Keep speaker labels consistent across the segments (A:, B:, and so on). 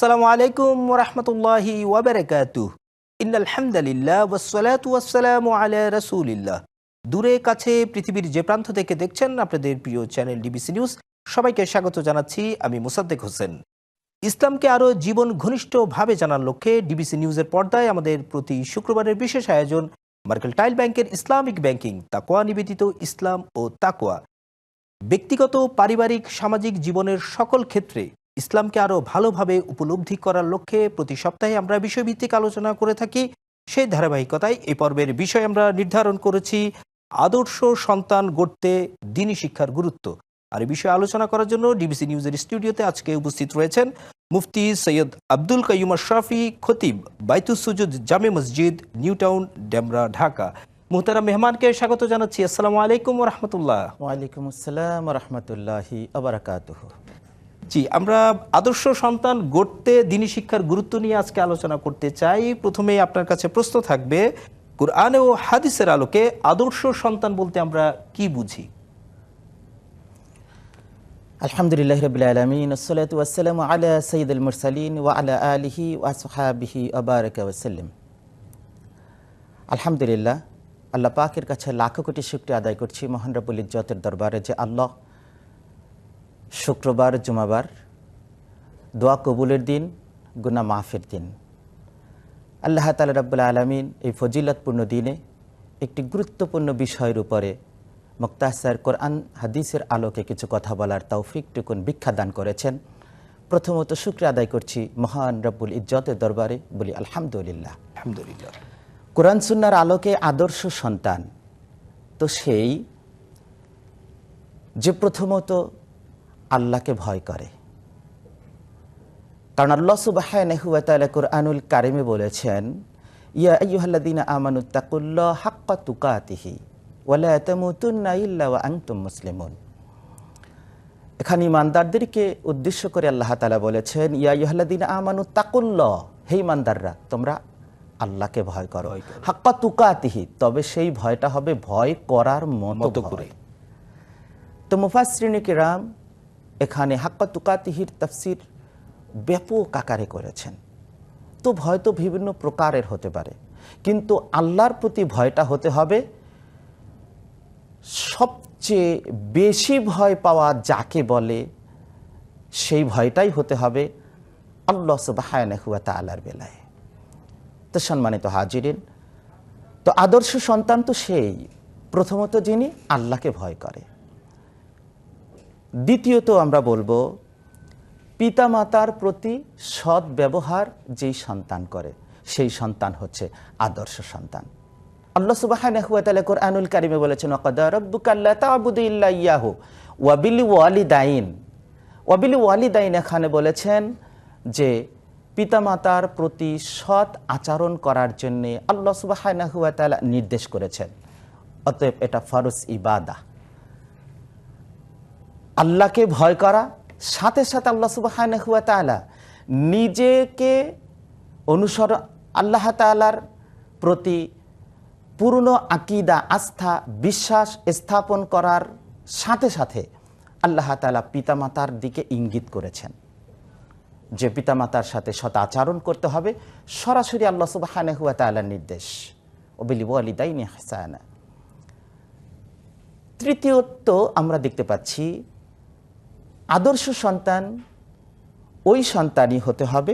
A: আসসালামু আলাইকুম ওয়া রাহমাতুল্লাহি ওয়া বারাকাতুহু। ইন্নাল হামদালিল্লাহ ওয়াসসালাতু ওয়াসসালামু আলা রাসূলিল্লাহ। দূরে কাছে পৃথিবীর যে প্রান্ত থেকে দেখছেন আপনাদের প্রিয় চ্যানেল ডিবিসি নিউজ, সবাইকে স্বাগত জানাচ্ছি। আমি মোসাদ্দেক হোসেন। ইসলামকে আরও জীবন ঘনিষ্ঠভাবে জানার লক্ষ্যে ডিবিসি নিউজের পর্দায় আমাদের প্রতি শুক্রবারের বিশেষ আয়োজন মার্কেন্টাইল ব্যাংকের ইসলামিক ব্যাংকিং, তাকওয়া নিবেদিত ইসলাম ও তাকওয়া। ব্যক্তিগত, পারিবারিক, সামাজিক জীবনের সকল ক্ষেত্রে ইসলামকে আরও ভালোভাবে উপলব্ধি করার লক্ষ্যে প্রতি সপ্তাহে আমরা বিষয়ভিত্তিক আলোচনা করে থাকি। সেই ধারাবাহিকতায় এই পর্বের বিষয় আমরা নির্ধারণ করেছি আদর্শ সন্তান গড়তে দ্বীনি শিক্ষার গুরুত্ব। আর এই বিষয়ে আলোচনা করার জন্য ডিবিসি নিউজের স্টুডিওতে আজকে উপস্থিত রয়েছেন মুফতি সৈয়দ আব্দুল কাইয়ুম আশরাফি, খতিব বাইতুস সুজুদ জামে মসজিদ, নিউ টাউন, ডেমরা, ঢাকা। মুহতারাম মেহমানকে স্বাগত জানাচ্ছি। আসসালামু আলাইকুম ওয়া রাহমাতুল্লাহ।
B: ওয়ালাইকুম আসসালাম ওয়া রাহমাতুল্লাহি ওয়া বারাকাতুহু।
A: জি, আমরা আদর্শ সন্তান গড়তে দ্বীনি শিক্ষার গুরুত্ব নিয়ে আজকে আলোচনা করতে চাই। প্রথমেই আপনার কাছে প্রশ্ন থাকবে, কুরআন ও হাদিসের আলোকে আদর্শ সন্তান বলতে আমরা কি বুঝি?
B: আলহামদুলিল্লাহি রাব্বিল আলামিন, আসসালাতু ওয়াসসালামু আলা সাইয়্যিদিল মুরসালিন ওয়া আলা আলিহি ওয়া আসহাবিহি ওয়া বারাকা ওয়া সাল্লাম। আলহামদুলিল্লাহ, আল্লাহ পাকের কাছে লাখো কোটি শুকরিয়া আদায় করছি মহান রব্বুল ইজ্জতের দরবারে যে আল্লাহ শুক্রবার, জুমাবার দোয়া কবুলের দিন, গুনাহ মাফের দিন। আল্লাহ তাআলা রাব্বুল আলামিন এই ফজিলতপূর্ণ দিনে একটি গুরুত্বপূর্ণ বিষয়ের উপরে মুক্তাসার কোরআন হাদিসের আলোকে কিছু কথা বলার তৌফিকটুকুন ভিক্ষা দান করেছেন। প্রথমত শুকরিয়া আদায় করছি মহান রব্বুল ইজ্জতের দরবারে, বলি আলহামদুলিল্লাহ।
A: আলহামদুলিল্লাহ।
B: কোরআন সুন্নাহর আলোকে আদর্শ সন্তান তো সেই যে প্রথমত আল্লাহকে ভয় করে। কারণ আল্লাহ সুবহানাহু ওয়া তাআলা কুরআনুল কারিমে বলেছেন, ইয়া আইয়ুহাল্লাযীনা আমানুত্তাকুল্লাহা হাক্কা তুকাতিহি ওয়া লা তামুতুন্না ইল্লা ওয়া আনতুম মুসলিমুন। এখানে ঈমানদারদেরকে উদ্দেশ্য করে আল্লাহ তাআলা বলেছেন, ইয়া আইয়ুহাল্লাযীনা আমানুত্তাকুল্লাহ, হে ঈমানদাররা তোমরা আল্লাহকে ভয় করো, হাক্কা তুকাতিহি, তবে সেই ভয়টা হবে ভয় করার মতো করে। তো মুফাসসিরিন কিরাম এখানে হাক্কা তুকাতিহির তাফসীর ব্যাপক আকারে করেছেন। তো ভয় তো বিভিন্ন প্রকারের হতে পারে, কিন্তু আল্লাহর প্রতি ভয়টা হতে হবে সবচেয়ে বেশি ভয় পাওয়া যাকে বলে সেই ভয়টাই হতে হবে আল্লাহ সুবহানাহু ওয়া তাআলার বেলায়। তো সম্মানিত হাজিরিন, তো আদর্শ সন্তান তো সেই প্রথমত যিনি আল্লাহকে ভয় করে। দ্বিতীয়ত আমরা বলবো পিতামাতার প্রতি সৎ ব্যবহার যেই সন্তান করে সেই সন্তান হচ্ছে আদর্শ সন্তান। আল্লাহ সুবহানাহু ওয়া তাআলা কুরআনুল কারিমে বলেছেন, ওয়াকাদা রাব্বুকা আল্লা তা'বুদু ইল্লা ইয়াহু ওয়া বিল ওয়ালিদাইন এখানে বলেছেন যে পিতামাতার প্রতি সৎ আচরণ করার জন্য আল্লাহ সুবহানাহু ওয়া তাআলা নির্দেশ করেছেন। অতএব এটা ফরজ ইবাদা। আল্লাহকে ভয় করা, সাথে সাথে আল্লাহ সুবহানাহু ওয়া তাআলা নিজেকে অনুসরণ, আল্লাহ তাআলার প্রতি পূর্ণ আকীদা, আস্থা, বিশ্বাস স্থাপন করার সাথে সাথে আল্লাহ তাআলা পিতামাতার দিকে ইঙ্গিত করেছেন যে পিতামাতার সাথে সৎ আচরণ করতে হবে, সরাসরি আল্লাহ সুবহানাহু ওয়া তাআলার নির্দেশ, ওয়াবিল ওয়ালিদাইনি ইহসানা। তৃতীয়ত আমরা দেখতে পাচ্ছি আদর্শ সন্তান ওই সন্তানই হতে হবে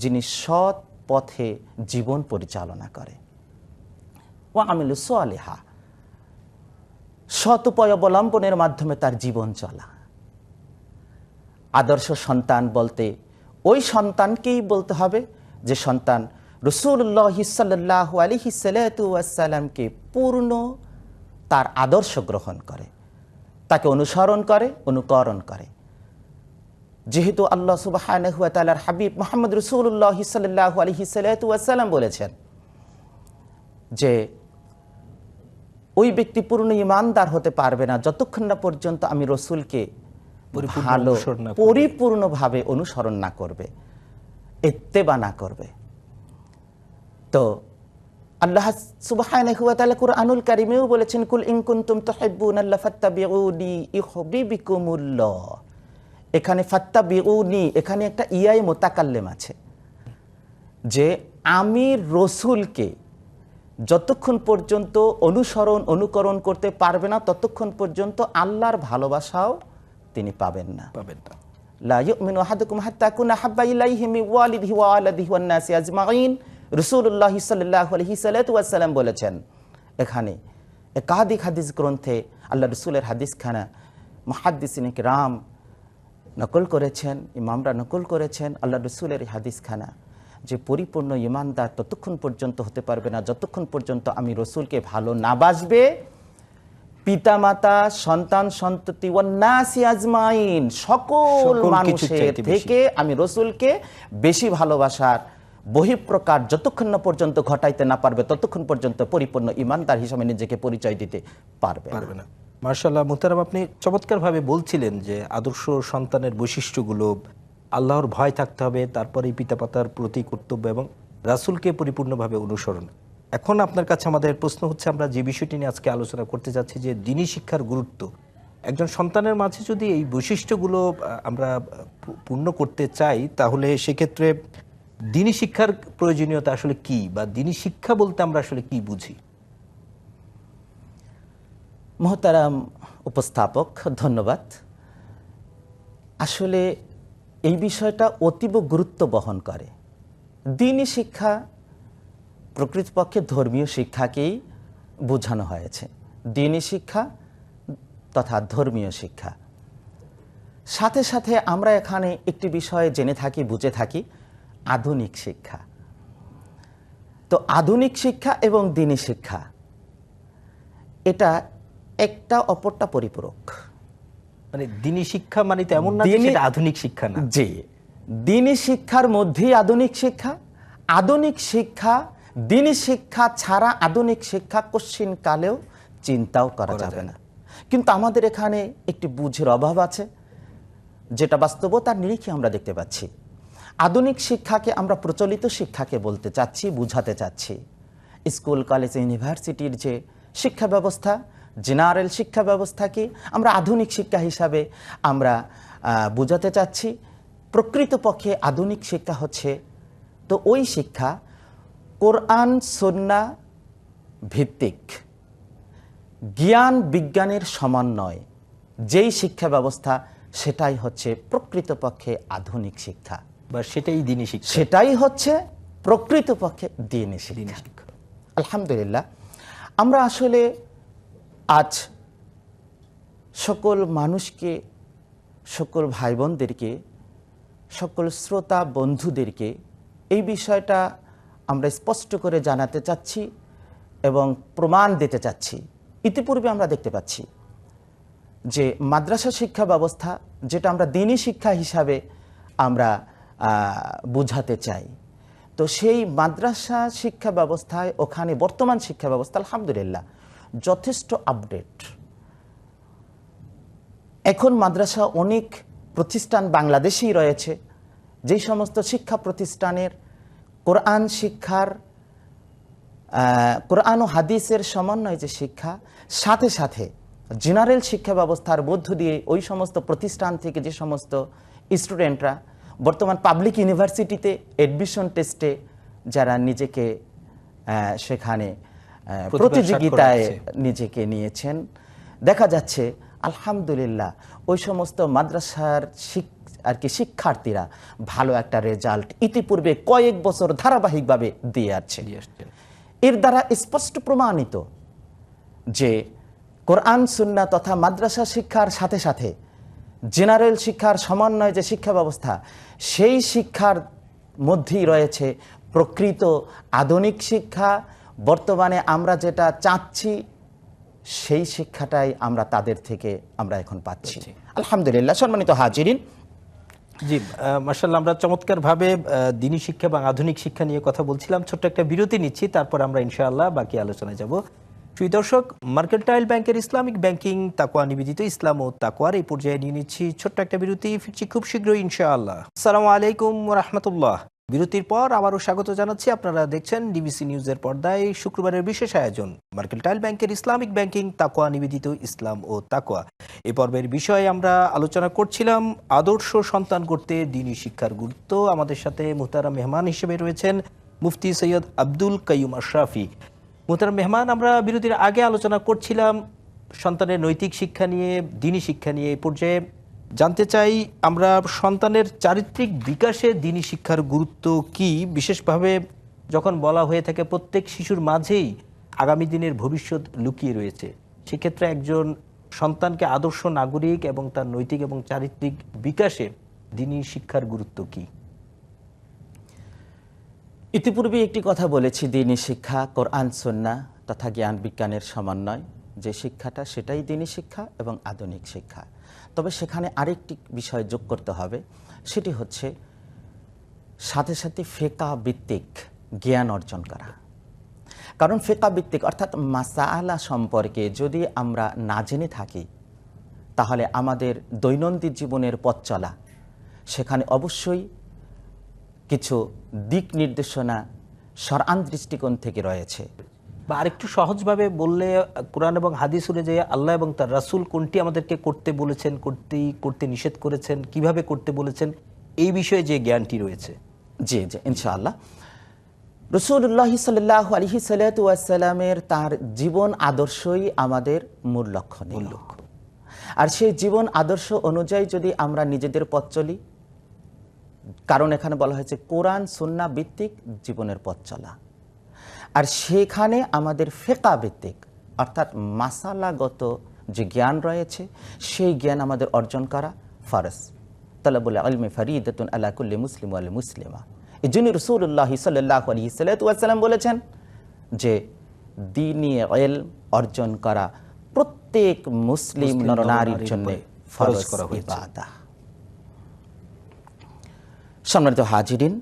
B: যিনি সৎ পথে জীবন পরিচালনা করে, ওয়া আমিলু সালিহা, সৎ উপায় অবলম্বনের মাধ্যমে তার জীবন চলা। আদর্শ সন্তান বলতে ওই সন্তানকেই বলতে হবে যে সন্তান রাসূলুল্লাহ সাল্লাল্লাহু আলাইহি ওয়াসাল্লামকে পূর্ণ তার আদর্শ গ্রহণ করে, তাকে অনুসরণ করে, অনুকরণ করে। যেহেতু আল্লাহ সুবহানাহু ওয়া তাআলার হাবিব মুহাম্মদ রাসূলুল্লাহ সাল্লাল্লাহু আলাইহি ওয়াসাল্লাম বলেছেন যে ওই ব্যক্তি পূর্ণ ঈমানদার হতে পারবে না যতক্ষণ না পর্যন্ত আমি রসুলকে ভালো পরিপূর্ণভাবে অনুসরণ না করবে, ইত্তেবা না করবে। তো আল্লাহ সুবহানাহু ওয়া তাআলা কুরআনুল কারীমেও বলেছেন, কুল ইন কুনতুম তুহিব্বুনাল্লাহ ফাত্তাবিউনি ইউহিব্বুকুমুল্লাহ। এখানে ফাত্তাবিউনি, এখানে একটা ইয়াই মোতাকাল্লেম আছে, যে আমি রসুলকে যতক্ষণ পর্যন্ত অনুকরণ করতে পারবে না, ততক্ষণ পর্যন্ত আল্লাহর ভালোবাসাও তিনি পাবেন না। লা ইউমিনু আহাদুকুম হাত্তা আকুনা হাব্বা ইলাইহি মিন ওয়ালিদিহি ওয়া ওয়ালাদিহি ওয়ান নাসি আজমাইন। রাসূলুল্লাহ সাল্লাল্লাহু আলাইহি ওয়াসাল্লাম বলেছেন। এখানে একাধিক হাদিস গ্রন্থে আল্লাহ রসুলের হাদিসখানা মুহাদ্দিসিনে কিরাম নকল করেছেন, ইমামরা নকল করেছেন আল্লাহ রসুলের হাদিসখানা, যে পরিপূর্ণ ইমানদার ততক্ষণ পর্যন্ত হতে পারবে না যতক্ষণ পর্যন্ত আমি রসুলকে ভালো না বাসবে, পিতামাতা, সন্তান, সন্ততি ওয়ান নাসি আজমাইন, সকল মানুষের থেকে আমি রসুলকে বেশি ভালোবাসার বহিঃপ্রকার যতক্ষণ না পর্যন্ত ঘটাইতে না পারবে, ততক্ষণ পর্যন্ত পরিপূর্ণ ইমানদার হিসাবে নিজেকে পরিচয় দিতে পারবে না।
A: মাশাআল্লাহ মুহতারাম, আপনি চমৎকারভাবে বলছিলেন যে আদর্শ সন্তানের বৈশিষ্ট্যগুলো, আল্লাহর ভয় থাকতে হবে, তারপরে পিতামাতার প্রতি কর্তব্য এবং রাসূলকে পরিপূর্ণভাবে অনুসরণ। এখন আপনার কাছে আমাদের প্রশ্ন হচ্ছে, আমরা যে বিষয়টি নিয়ে আজকে আলোচনা করতে যাচ্ছি, যে দ্বীনি শিক্ষার গুরুত্ব। একজন সন্তানের মাঝে যদি এই বৈশিষ্ট্যগুলো আমরা পূর্ণ করতে চাই, তাহলে সেক্ষেত্রে দ্বীনি শিক্ষার প্রয়োজনীয়তা আসলে কি, বা দ্বীনি শিক্ষা বলতে আমরা আসলে কি বুঝি?
B: মোহতারাম উপস্থাপক, ধন্যবাদ। আসলে এই বিষয়টা অতীব গুরুত্ব বহন করে। দ্বীনি শিক্ষা প্রকৃতপক্ষে ধর্মীয় শিক্ষাকেই বোঝানো হয়েছে। দ্বীনি শিক্ষা তথা ধর্মীয় শিক্ষা। সাথে সাথে আমরা এখানে একটি বিষয় জেনে থাকি, বুঝে থাকি, আধুনিক শিক্ষা। তো আধুনিক শিক্ষা এবং দ্বীনি শিক্ষা এটা একটা অপরটা পরিপূরক।
A: মানে দ্বীনি শিক্ষা মানে তো এমন না যে সেটা আধুনিক শিক্ষা না।
B: জি, দ্বীনি শিক্ষার মধ্যেই আধুনিক শিক্ষা। আধুনিক শিক্ষা, দ্বীনি শিক্ষা ছাড়া আধুনিক শিক্ষা কোশ্চিন কালেও চিন্তাও করা যাবে না। কিন্তু আমাদের এখানে একটি বুঝের অভাব আছে, যেটা বাস্তবতার নিরিখে আমরা দেখতে পাচ্ছি। আধুনিক শিক্ষাকে আমরা প্রচলিত শিক্ষাকে বলতে চাচ্ছি, বুঝাতে চাচ্ছি। স্কুল, কলেজ, ইউনিভার্সিটির যে শিক্ষা ব্যবস্থা, জেনারেল শিক্ষা ব্যবস্থাকে আমরা আধুনিক শিক্ষা হিসাবে আমরা বোঝাতে চাচ্ছি। প্রকৃতপক্ষে আধুনিক শিক্ষা হচ্ছে তো ওই শিক্ষা কোরআন সুন্নাহ ভিত্তিক জ্ঞান বিজ্ঞানের সমন্বয় যেই শিক্ষা ব্যবস্থা, সেটাই হচ্ছে প্রকৃতপক্ষে আধুনিক শিক্ষা,
A: বা সেটাই দ্বীনি শিক্ষা,
B: সেটাই হচ্ছে প্রকৃতপক্ষে দ্বীনি শিক্ষা। আলহামদুলিল্লাহ, আমরা আসলে আজ সকল মানুষকে, সকল ভাই বোনদেরকে, সকল শ্রোতা বন্ধুদেরকে এই বিষয়টা আমরা স্পষ্ট করে জানাতে চাচ্ছি এবং প্রমাণ দিতে চাচ্ছি। ইতিপূর্বে আমরা দেখতে পাচ্ছি যে মাদ্রাসা শিক্ষা ব্যবস্থা, যেটা আমরা দ্বীনি শিক্ষা হিসাবে আমরা বুঝাতে চাই, তো সেই মাদ্রাসা শিক্ষা ব্যবস্থায় ওখানে বর্তমান শিক্ষা ব্যবস্থা আলহামদুলিল্লাহ যথেষ্ট আপডেট। এখন মাদ্রাসা অনেক প্রতিষ্ঠান বাংলাদেশেই রয়েছে, যেই সমস্ত শিক্ষা প্রতিষ্ঠানের কোরআন শিক্ষার, কোরআন ও হাদিসের সমন্বয় যে শিক্ষা, সাথে সাথে জেনারেল শিক্ষা ব্যবস্থার মধ্য দিয়ে ওই সমস্ত প্রতিষ্ঠান থেকে যে সমস্ত স্টুডেন্টরা বর্তমান পাবলিক ইউনিভার্সিটিতে অ্যাডমিশন টেস্টে যারা নিজেকে সেখানে প্রতিযোগিতায় নিজেকে নিয়েছেন, দেখা যাচ্ছে আলহামদুলিল্লাহ ওই সমস্ত মাদ্রাসার শিক্ষার্থীরা ভালো একটা রেজাল্ট ইতিপূর্বে কয়েক বছর ধারাবাহিকভাবে দিয়ে আসছে। এর দ্বারা স্পষ্ট প্রমাণিত যে কোরআন সুন্নাহ তথা মাদ্রাসা শিক্ষার সাথে সাথে জেনারেল শিক্ষার সমন্বয় যে শিক্ষা ব্যবস্থা, সেই শিক্ষার মধ্যেই রয়েছে প্রকৃত আধুনিক শিক্ষা। বর্তমানে আমরা যেটা চাচ্ছি সেই শিক্ষাটাই আমরা তাদের থেকে আমরা এখন পাচ্ছি আলহামদুলিল্লাহ। সম্মানিত হাজিরিন,
A: জি মাশাআল্লাহ, আমরা চমৎকারভাবে দ্বীনি শিক্ষা এবং আধুনিক শিক্ষা নিয়ে কথা বলছিলাম। ছোট্ট একটা বিরতি নিচ্ছি, তারপর আমরা ইনশাআল্লাহ বাকি আলোচনায় যাব। প্রিয় দর্শক, মার্কেন্টাইল ব্যাংকের ইসলামিক ব্যাংকিং তাকওয়া নিবেদিত ইসলাম ও তাকওয়ার এই পর্যায়ে নিয়ে নিচ্ছি ছোট্ট একটা বিরতি। ফিরছি খুব শীঘ্রই ইনশাআল্লাহ। আসসালামু আলাইকুম ওয়া রাহমাতুল্লাহ। বিরতির পর আবারও স্বাগত জানাচ্ছি। আপনারা দেখছেন ডিবিসি নিউজের পর্দায় শুক্রবারের বিশেষ আয়োজন মার্কেন্টাইল ব্যাংকের ইসলামিক ব্যাংকিং তাকওয়া নিবেদিত ইসলাম ও তাকওয়া। এই পর্বের বিষয়ে আমরা আলোচনা করছিলাম আদর্শ সন্তান করতে দ্বীনি শিক্ষার গুরুত্ব। আমাদের সাথে মুহতারাম মেহমান হিসেবে রয়েছেন মুফতি সৈয়দ আব্দুল কাইয়ুম আশরাফি। মুহতারাম মেহমান, আমরা বিরতির আগে আলোচনা করছিলাম সন্তানের নৈতিক শিক্ষা নিয়ে, দ্বীনি শিক্ষা নিয়ে। এই পর্যায়ে জানতে চাই আমরা সন্তানের চারিত্রিক বিকাশে দ্বীনি শিক্ষার গুরুত্ব কি, বিশেষভাবে যখন বলা হয়ে থাকে প্রত্যেক শিশুর মাঝেই আগামী দিনের ভবিষ্যৎ লুকিয়ে রয়েছে, সেক্ষেত্রে একজন সন্তানকে আদর্শ নাগরিক এবং তার নৈতিক এবং চারিত্রিক বিকাশে দ্বীনি শিক্ষার গুরুত্ব কি?
B: ইতিপূর্বে একটি কথা বলেছি, দ্বীনি শিক্ষা কোরআন সুন্নাহ তথা জ্ঞান বিজ্ঞানের সমন্বয় যে শিক্ষাটা, সেটাই দ্বীনি শিক্ষা এবং আধুনিক শিক্ষা। তবে সেখানে আরেকটি বিষয় যোগ করতে হবে, সেটি হচ্ছে সাথে সাথে ফিকহ ভিত্তিক জ্ঞান অর্জন করা। কারণ ফিকহ ভিত্তিক অর্থাৎ মাসাআলা সম্পর্কে যদি আমরা না জেনে থাকি, তাহলে আমাদের দৈনন্দিন জীবনের পথ চলা সেখানে অবশ্যই কিছু দিক নির্দেশনা শরআন দৃষ্টিকোণ থেকে রয়েছে।
A: বা আরেকটু সহজভাবে বললে, কোরআন এবং হাদিস অনুযায়ী আল্লাহ এবং তার রাসূল কোনটি আমাদেরকে করতে বলেছেন, করতে নিষেধ করেছেন, কিভাবে করতে বলেছেন, এই বিষয়ে যে জ্ঞানটি রয়েছে।
B: জি জি, ইনশাআল্লাহ। রাসূলুল্লাহ সাল্লাল্লাহু আলাইহি ওয়াসাল্লামের তার জীবন আদর্শই আমাদের মূল লক্ষ্য। আর সেই জীবন আদর্শ অনুযায়ী যদি আমরা নিজেদের পথ চলি, কারণ এখানে বলা হয়েছে কোরআন সুন্নাহ ভিত্তিক জীবনের পথ চলা, আর সেখানে আমাদের ফিকহ ভিত্তিক অর্থাৎ মাসালাগত যে জ্ঞান রয়েছে সেই জ্ঞান আমাদের অর্জন করা ফরজ। তালাবুল ইলমি ফরিদাতুন আলা কুল্লি মুসলিম ওয়াল মুসলিমা। এই জন্য রাসূলুল্লাহ সাল্লাল্লাহু আলাইহি ওয়াসাল্লাম বলেছেন যে দ্বীনি ইলম অর্জন করা প্রত্যেক মুসলিম নরনারীর জন্য ফরজ করা হয়েছে। ইবাদত। সম্মানিত হাজিরিন,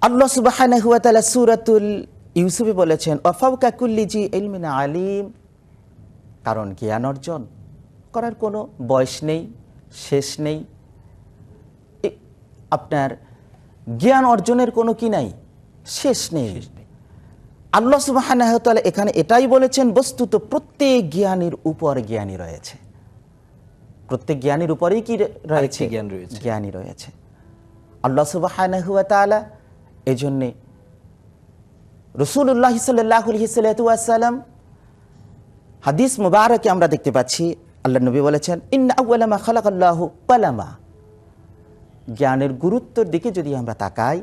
B: আল্লাহ সুবহানাহু ওয়া তাআলা সূরাতুল ইউসুফে বলেছেন ওয়া ফাওকা কুল্লি জি ইলমিন আলিম। কারণ জ্ঞান অর্জন করার কোনো বয়স নেই, শেষ নেই। আপনার জ্ঞান অর্জনের কোনো কি নাই, শেষ নেই। আল্লাহ সুবহানাহু ওয়া তাআলা এখানে এটাই বলেছেন, বস্তুত প্রত্যেক জ্ঞানীর উপর জ্ঞানী রয়েছে। প্রত্যেক জ্ঞানীর উপরেই কি রয়েছে? জ্ঞানী রয়েছে। আল্লাহ সুবহানাহু ওয়া তাআলা এজন্যে রাসূলুল্লাহ সাল্লাল্লাহু আলাইহি ওয়াসাল্লাম হাদিস মুবারকে আমরা দেখতে পাচ্ছি, আল্লাহ নবী বলেছেন ইন্না আউওয়ালা মা খালাকাল্লাহু কালামা। জ্ঞানের গুরুত্বের দিকে যদি আমরা তাকাই,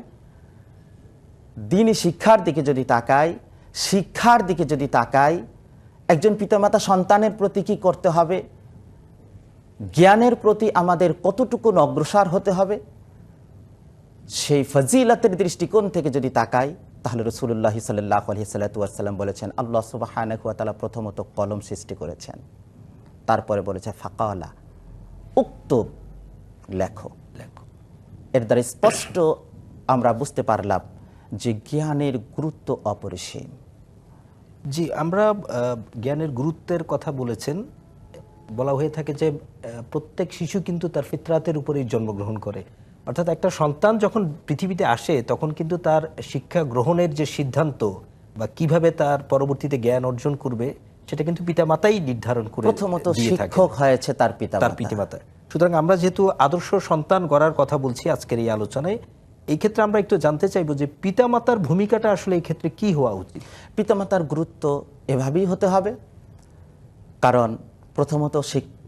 B: দ্বীনি শিক্ষার দিকে যদি তাকাই, শিক্ষার দিকে যদি তাকাই, একজন পিতামাতা সন্তানের প্রতি কি করতে হবে, জ্ঞানের প্রতি আমাদের কতটুকু অগ্রসর হতে হবে, সেই ফজিলতের দৃষ্টিকোণ থেকে যদি তাকাই, তাহলে রাসূলুল্লাহ সাল্লাল্লাহু আলাইহি ওয়াসাল্লাম বলেছেন আল্লাহ সুবহানাহু ওয়া তাআলা প্রথমত কলম সৃষ্টি করেছেন, তারপরে বলেছে ফাকালা, উক্তব, লেখো। এর দ্বারা স্পষ্ট আমরা বুঝতে পারলাম যে জ্ঞানের গুরুত্ব অপরিসীম।
A: জি, আমরা জ্ঞানের গুরুত্বের কথা বলেছেন। বলা হয়ে থাকে যে প্রত্যেক শিশু কিন্তু তার ফিতরাতের উপরেই জন্মগ্রহণ করে, অর্থাৎ একটা সন্তান যখন পৃথিবীতে আসে তখন কিন্তু তার শিক্ষা গ্রহণের যে সিদ্ধান্ত বা কিভাবে তার পরবর্তীতে জ্ঞান অর্জন করবে সেটা কিন্তু পিতামাতাই নির্ধারণ করে।
B: প্রথমত শিক্ষক হয়েছে তার পিতামাতা।
A: সুতরাং আমরা যেহেতু আদর্শ সন্তান গড়ার কথা বলছি আজকের এই আলোচনায়, এই ক্ষেত্রে আমরা একটু জানতে চাইবো যে পিতামাতার ভূমিকাটা আসলে এই ক্ষেত্রে কি হওয়া উচিত?
B: পিতামাতার গুরুত্ব এভাবেই হতে হবে, কারণ প্রথমত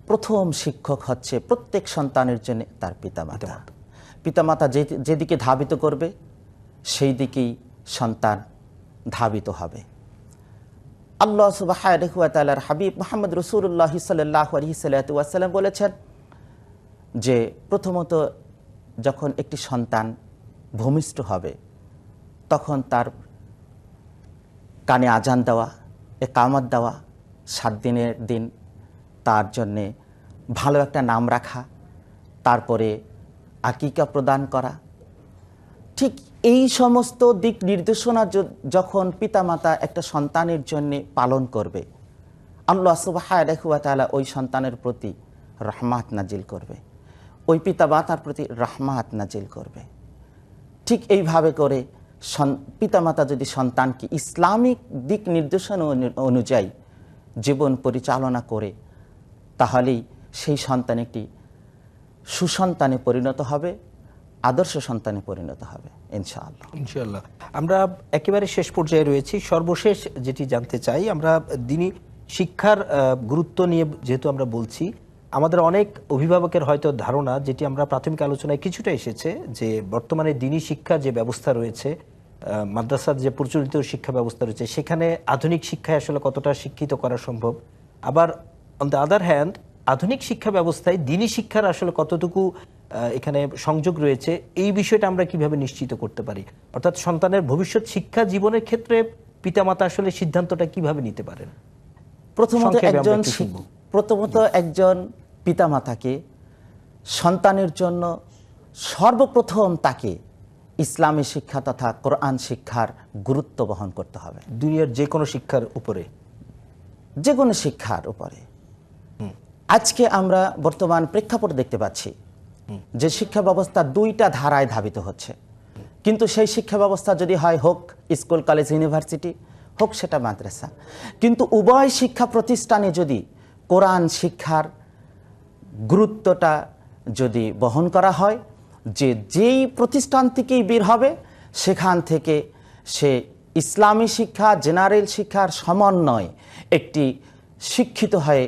B: প্রথম শিক্ষক হচ্ছে প্রত্যেক সন্তানের জন্য তার পিতামাতা। পিতামাতা যেদিকে ধাবিত করবে সেই দিকেই সন্তান ধাবিত হবে। আল্লাহ সুবহানাহু ওয়া তাআলার হাবিব মুহাম্মদ রাসূলুল্লাহ সাল্লাল্লাহু আলাইহি ওয়াসাল্লাম বলেছেন যে প্রথমত যখন একটি সন্তান ভূমিষ্ঠ হবে তখন তার কানে আজান দেওয়া, ইকামত দেওয়া, 7 দিনের দিন তার জন্যে ভালো একটা নাম রাখা, তারপরে আকিকা প্রদান করা, ঠিক এই সমস্ত দিক নির্দেশনা যখন পিতামাতা একটা সন্তানের জন্য পালন করবে, আল্লাহ সুবহানাহু ওয়া তাআলা ওই সন্তানের প্রতি রহমত নাজিল করবে, ওই পিতামাতার প্রতি রহমত নাজিল করবে। ঠিক এইভাবে করে পিতামাতা যদি সন্তানকে ইসলামিক দিক নির্দেশনা অনুযায়ী জীবন পরিচালনা করে, তাহলেই সেই সন্তান একটি সুসন্তানে পরিণত হবে, আদর্শ সন্তানে পরিণত হবে ইনশাআল্লাহ।
A: ইনশাআল্লাহ। আমরা একেবারে শেষ পর্যায়ে রয়েছি। সর্বশেষ যেটি জানতে চাই, আমরা দ্বীনি শিক্ষার গুরুত্ব নিয়ে যেহেতু আমরা বলছি, আমাদের অনেক অভিভাবকের হয়তো ধারণা, যেটি আমরা প্রাথমিক আলোচনায় কিছুটা এসেছে, যে বর্তমানে দ্বীনি শিক্ষার যে ব্যবস্থা রয়েছে, মাদ্রাসার যে প্রচলিত শিক্ষা ব্যবস্থা রয়েছে, সেখানে আধুনিক শিক্ষায় আসলে কতটা শিক্ষিত করা সম্ভব। আবার অন দ্য আদার হ্যান্ড, আধুনিক শিক্ষা ব্যবস্থায় দ্বীনি শিক্ষার আসলে কতটুকু এখানে সংযোগ রয়েছে, এই বিষয়টা আমরা কিভাবে নিশ্চিত করতে পারি? অর্থাৎ সন্তানের ভবিষ্যৎ শিক্ষা জীবনের ক্ষেত্রে পিতামাতা আসলে সিদ্ধান্তটা কিভাবে নিতে পারেন?
B: প্রথমত একজন পিতামাতাকে সন্তানের জন্য সর্বপ্রথম তাকে ইসলামী শিক্ষা তথা কোরআন শিক্ষার গুরুত্ব বহন করতে হবে।
A: দুনিয়ার যে কোনো শিক্ষার উপরে,
B: যে কোনো শিক্ষার উপরে। আজকে আমরা বর্তমান প্রেক্ষাপট দেখতে পাচ্ছি যে শিক্ষা ব্যবস্থা দুইটা ধারায় ধাবিত হচ্ছে, কিন্তু সেই শিক্ষা ব্যবস্থা যদি হয় হোক স্কুল, কলেজ, ইউনিভার্সিটি, হোক সেটা মাদ্রাসা, কিন্তু উভয় শিক্ষা প্রতিষ্ঠানে যদি কোরআন শিক্ষার গুরুত্বটা যদি বহন করা হয়, যে যেই প্রতিষ্ঠান থেকেই বের হবে সেখান থেকে সে ইসলামী শিক্ষা, জেনারেল শিক্ষার সমন্বয় একটি শিক্ষিত হয়ে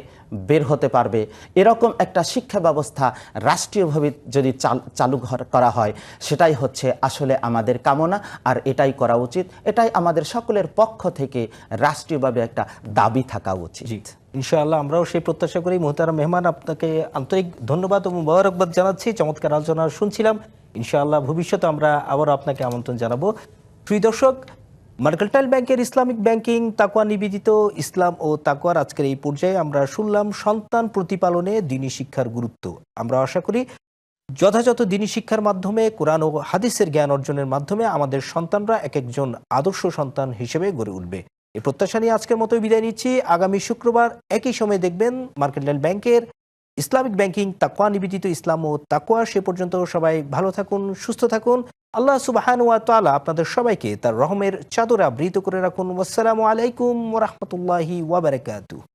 B: বের হতে পারবে, এরকম একটা শিক্ষা ব্যবস্থা রাষ্ট্রীয়ভাবে যদি চালু করা হয়, সেটাই হচ্ছে আসলে আমাদের কামনা, আর এটাই করা উচিত। এটাই আমাদের সকলের পক্ষ থেকে রাষ্ট্রীয়ভাবে একটা দাবি থাকা উচিত।
A: ইনশাআল্লাহ আমরাও সেই প্রত্যাশা করি। মোহতারাম মেহমান, আপনাকে আন্তরিক ধন্যবাদ ও মুবারকবাদ জানাচ্ছি। চমৎকার আলোচনা শুনছিলাম। ইনশাআল্লাহ ভবিষ্যতে আমরা আবার আপনাকে আমন্ত্রণ জানাবো। প্রিয় দর্শক, মার্কেন্টাইল ব্যাংকের ইসলামিক ব্যাংকিং তাকওয়া নিবেদিত ইসলাম ও তাকওয়ার আজকের এই পর্যায়ে আমরা শুনলাম সন্তান প্রতিপালনে দ্বীনি শিক্ষার গুরুত্ব। আমরা আশা করি যথাযথ দ্বীনি শিক্ষার মাধ্যমে, কোরআন ও হাদিসের জ্ঞান অর্জনের মাধ্যমে আমাদের সন্তানরা এক একজন আদর্শ সন্তান হিসেবে গড়ে উঠবে। এই প্রত্যাশা নিয়ে আজকের মতোই বিদায় নিচ্ছি। আগামী শুক্রবার একই সময়ে দেখবেন মার্কেন্টাইল ব্যাংকের ইসলামিক ব্যাংকিং তাকওয়া নিবেদিত ইসলাম ও তাকওয়া। সে পর্যন্ত সবাই ভালো থাকুন, সুস্থ থাকুন। আল্লাহ সুবহানাহু ওয়া তাআলা আপনাদের সবাইকে তার রহমের চাদরে আবৃত করে রাখুন। আসসালামু আলাইকুম ওয়া রাহমাতুল্লাহি ওয়া বারাকাতুহু।